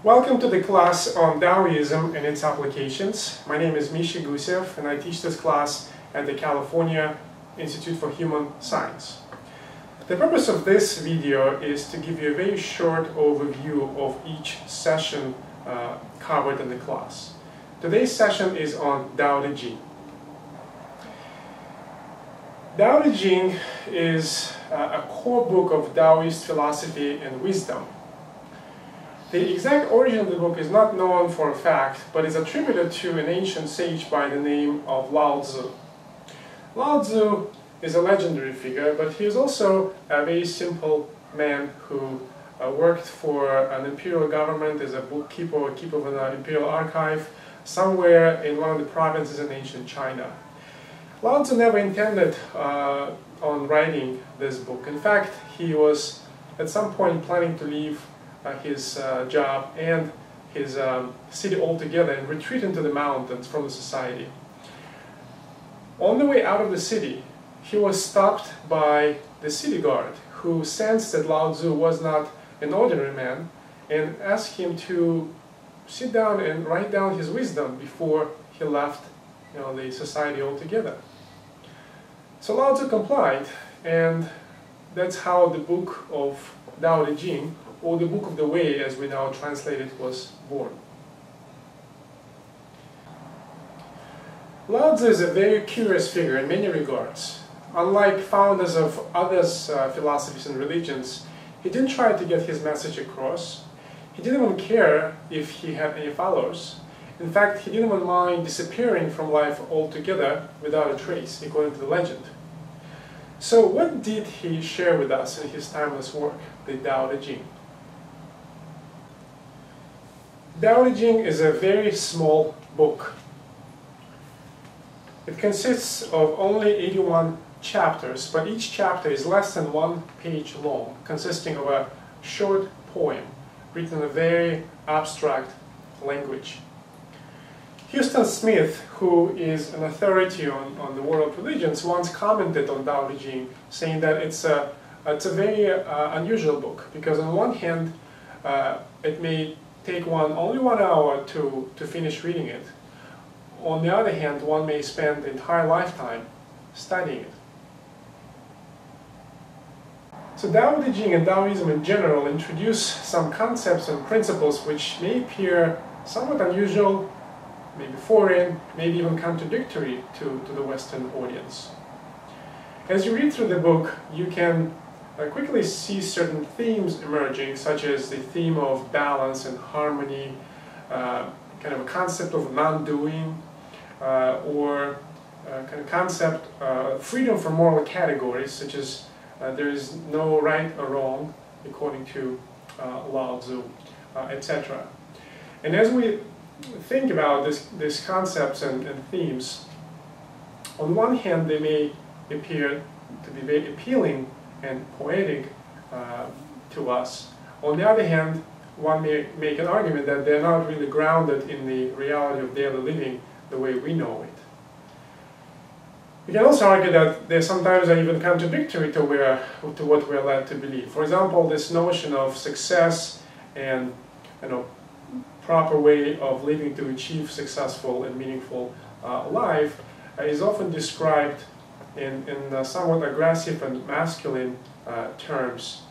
Welcome to the class on Taoism and its applications. My name is Misha Gusev and I teach this class at the California Institute for Human Science. The purpose of this video is to give you a very short overview of each session covered in the class. Today's session is on Tao Te Ching. Tao Te Ching is a core book of Taoist philosophy and wisdom. The exact origin of the book is not known for a fact, but is attributed to an ancient sage by the name of Lao Tzu. Lao Tzu is a legendary figure, but he is also a very simple man who worked for an imperial government as a bookkeeper or keeper of an imperial archive somewhere in one of the provinces in ancient China. Lao Tzu never intended on writing this book. In fact, he was at some point planning to leave his job and his city altogether and retreat into the mountains from the society. On the way out of the city, he was stopped by the city guard, who sensed that Lao Tzu was not an ordinary man and asked him to sit down and write down his wisdom before he left the society altogether. So Lao Tzu complied, and that's how the book of Tao Te Ching, or the Book of the Way, as we now translate it, was born. Lao Tzu is a very curious figure in many regards. Unlike founders of other philosophies and religions, he didn't try to get his message across. He didn't even care if he had any followers. In fact, he didn't even mind disappearing from life altogether without a trace, according to the legend. So what did he share with us in his timeless work, the Tao Te Ching? Tao Te Ching is a very small book. It consists of only 81 chapters, but each chapter is less than 1 page long, consisting of a short poem written in a very abstract language. Houston Smith, who is an authority on the world of religions, once commented on Tao Te Ching, saying that it's a very unusual book, because on one hand it may take one only 1 hour to finish reading it. On the other hand, one may spend the entire lifetime studying it. So Tao Te Ching and Taoism in general introduce some concepts and principles which may appear somewhat unusual, maybe foreign, maybe even contradictory to the Western audience. As you read through the book, you can quickly see certain themes emerging, such as the theme of balance and harmony, kind of a concept of non-doing, or kind of concept freedom from moral categories, such as there is no right or wrong, according to Lao Tzu, etc. And as we think about these concepts and themes, on one hand they may appear to be very appealing and poetic to us. On the other hand, one may make an argument that they're not really grounded in the reality of daily living the way we know it. We can also argue that they sometimes are even contradictory to what we're led to believe. For example, this notion of success and proper way of living to achieve successful and meaningful life is often described in somewhat aggressive and masculine terms,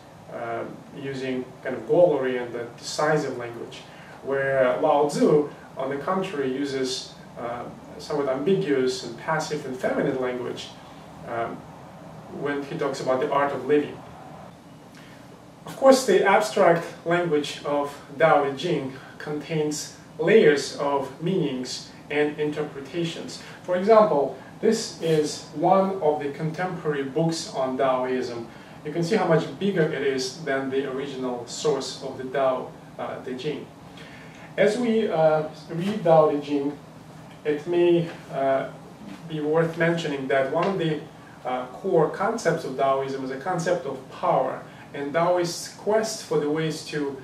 using kind of goal-oriented, decisive language, where Lao Tzu, on the contrary, uses somewhat ambiguous and passive and feminine language when he talks about the art of living. Of course, the abstract language of Tao Te Ching contains layers of meanings and interpretations. For example, this is one of the contemporary books on Taoism. You can see how much bigger it is than the original source of the Tao Te Ching. As we read Tao Te Ching, it may be worth mentioning that one of the core concepts of Taoism is a concept of power, and Taoists' quest for the ways to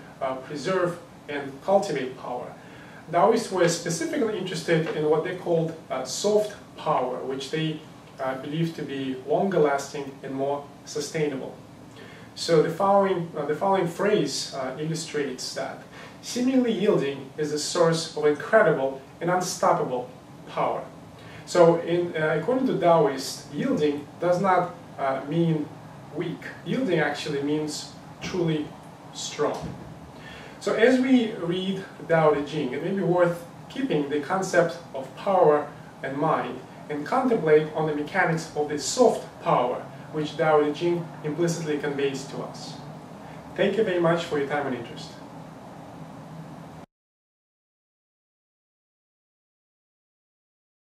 preserve and cultivate power. Taoists were specifically interested in what they called soft power, which they believed to be longer lasting and more sustainable. So the following phrase illustrates that. seemingly yielding is the source of incredible and unstoppable power. So according to Taoists, yielding does not mean weak. Yielding actually means truly strong. So as we read Tao Te Ching, it may be worth keeping the concept of power in mind and contemplate on the mechanics of the soft power which Tao Te Ching implicitly conveys to us. Thank you very much for your time and interest.